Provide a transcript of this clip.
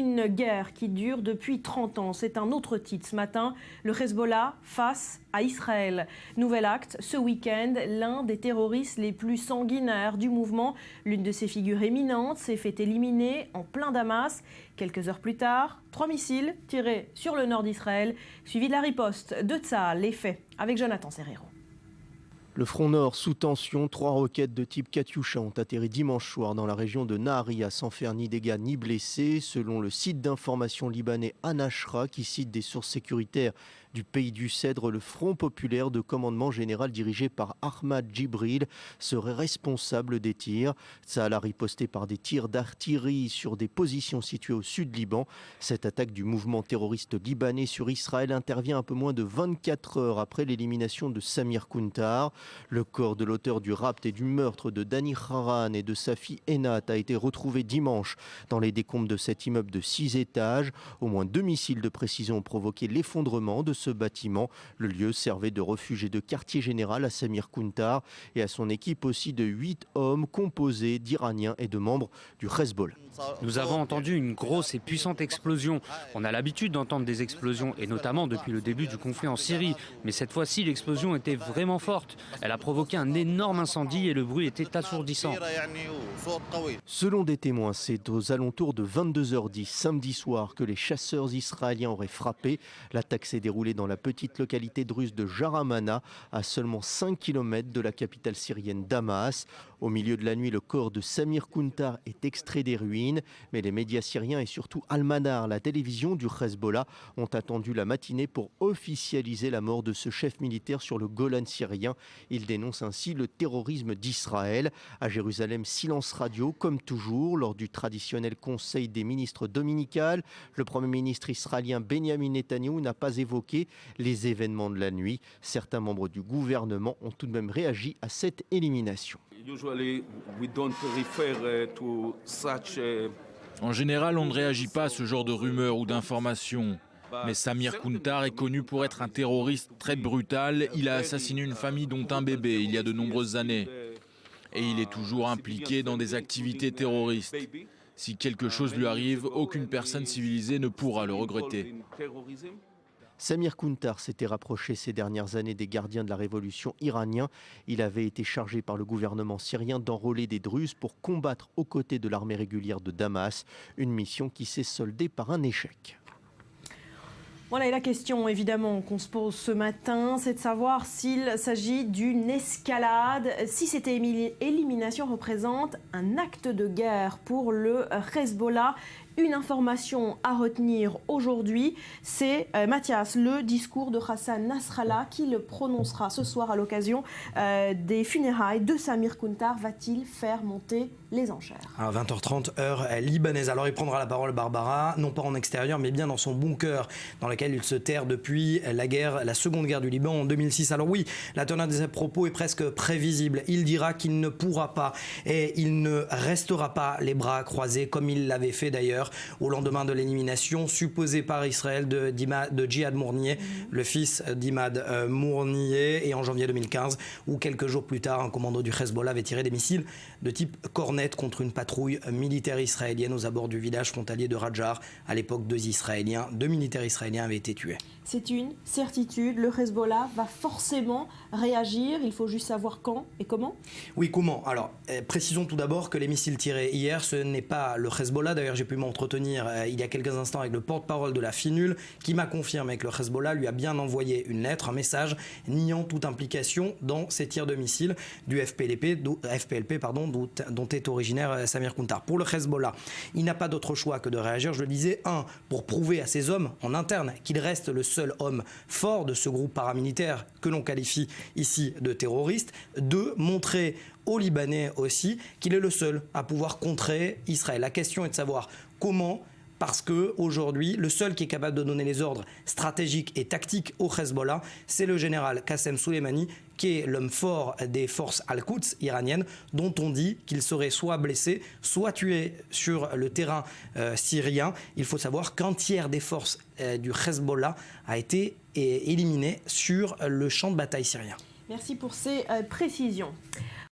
Une guerre qui dure depuis 30 ans, c'est un autre titre ce matin, le Hezbollah face à Israël. Nouvel acte, ce week-end, l'un des terroristes les plus sanguinaires du mouvement, l'une de ses figures éminentes, s'est fait éliminer en plein Damas. Quelques heures plus tard, 3 missiles tirés sur le nord d'Israël, suivi de la riposte de Tsahal, les faits avec Jonathan Serrero. Le front nord sous tension, 3 roquettes de type Katyusha ont atterri dimanche soir dans la région de Naharia sans faire ni dégâts ni blessés. Selon le site d'information libanais Anashra, qui cite des sources sécuritaires du pays du Cèdre, le Front populaire de commandement général dirigé par Ahmad Jibril serait responsable des tirs. Tsahal a riposté par des tirs d'artillerie sur des positions situées au sud Liban. Cette attaque du mouvement terroriste libanais sur Israël intervient un peu moins de 24 heures après l'élimination de Samir Kuntar. Le corps de l'auteur du rapt et du meurtre de Dani Haran et de sa fille Enat a été retrouvé dimanche dans les décombres de cet immeuble de 6 étages. Au moins 2 missiles de précision ont provoqué l'effondrement de ce bâtiment. Le lieu servait de refuge et de quartier général à Samir Kuntar et à son équipe aussi de 8 hommes composés d'Iraniens et de membres du Hezbollah. Nous avons entendu une grosse et puissante explosion. On a l'habitude d'entendre des explosions, et notamment depuis le début du conflit en Syrie. Mais cette fois-ci, l'explosion était vraiment forte. Elle a provoqué un énorme incendie et le bruit était assourdissant. Selon des témoins, c'est aux alentours de 22h10 samedi soir que les chasseurs israéliens auraient frappé. L'attaque s'est déroulée dans la petite localité druze de Jaramana, à seulement 5 km de la capitale syrienne Damas. Au milieu de la nuit, le corps de Samir Kuntar est extrait des ruines, mais les médias syriens et surtout Al-Manar, la télévision du Hezbollah, ont attendu la matinée pour officialiser la mort de ce chef militaire sur le Golan syrien. Il dénonce ainsi le terrorisme d'Israël. À Jérusalem, silence radio, comme toujours, lors du traditionnel conseil des ministres dominical. Le Premier ministre israélien Benjamin Netanyahou n'a pas évoqué les événements de la nuit. Certains membres du gouvernement ont tout de même réagi à cette élimination. En général, on ne réagit pas à ce genre de rumeurs ou d'informations. Mais Samir Kuntar est connu pour être un terroriste très brutal. Il a assassiné une famille dont un bébé il y a de nombreuses années. Et il est toujours impliqué dans des activités terroristes. Si quelque chose lui arrive, aucune personne civilisée ne pourra le regretter. Samir Kuntar s'était rapproché ces dernières années des gardiens de la révolution iranien. Il avait été chargé par le gouvernement syrien d'enrôler des Druzes pour combattre aux côtés de l'armée régulière de Damas, une mission qui s'est soldée par un échec. Voilà, et la question évidemment qu'on se pose ce matin, c'est de savoir s'il s'agit d'une escalade, si cette élimination représente un acte de guerre pour le Hezbollah. Une information à retenir aujourd'hui, c'est Mathias, le discours de Hassan Nasrallah qui le prononcera ce soir à l'occasion des funérailles de Samir Kuntar. Va-t-il faire monter les enchères? À 20h30 heure libanaise. Alors il prendra la parole, Barbara, non pas en extérieur mais bien dans son bunker dans lequel il se terre depuis la seconde guerre du Liban en 2006. Alors oui, la teneur de ses propos est presque prévisible. Il dira qu'il ne pourra pas et il ne restera pas les bras croisés comme il l'avait fait d'ailleurs au lendemain de l'élimination supposée par Israël de Jihad Mournier, le fils d'Imad Mournier, et en janvier 2015, où quelques jours plus tard, un commando du Hezbollah avait tiré des missiles de type Cornet contre une patrouille militaire israélienne aux abords du village frontalier de Rajar. À l'époque, 2 militaires israéliens avaient été tués. C'est une certitude, le Hezbollah va forcément réagir, il faut juste savoir quand et comment. Oui, comment? Alors, précisons tout d'abord que les missiles tirés hier, ce n'est pas le Hezbollah. D'ailleurs, j'ai pu m'entretenir il y a quelques instants avec le porte-parole de la FINUL qui m'a confirmé que le Hezbollah lui a bien envoyé une lettre, un message niant toute implication dans ces tirs de missiles du FPLP, dont est originaire Samir Kuntar. Pour le Hezbollah, il n'a pas d'autre choix que de réagir, je le disais, pour prouver à ses hommes en interne qu'il reste le seul homme fort de ce groupe paramilitaire que l'on qualifie ici de terroriste. 2, montrer aux Libanais aussi qu'il est le seul à pouvoir contrer Israël. La question est de savoir comment, parce qu'aujourd'hui, le seul qui est capable de donner les ordres stratégiques et tactiques au Hezbollah, c'est le général Qassem Soleimani, qui est l'homme fort des forces Al-Quds iraniennes, dont on dit qu'il serait soit blessé, soit tué sur le terrain syrien. Il faut savoir qu'un tiers des forces du Hezbollah a été éliminé sur le champ de bataille syrien. Merci pour ces précisions.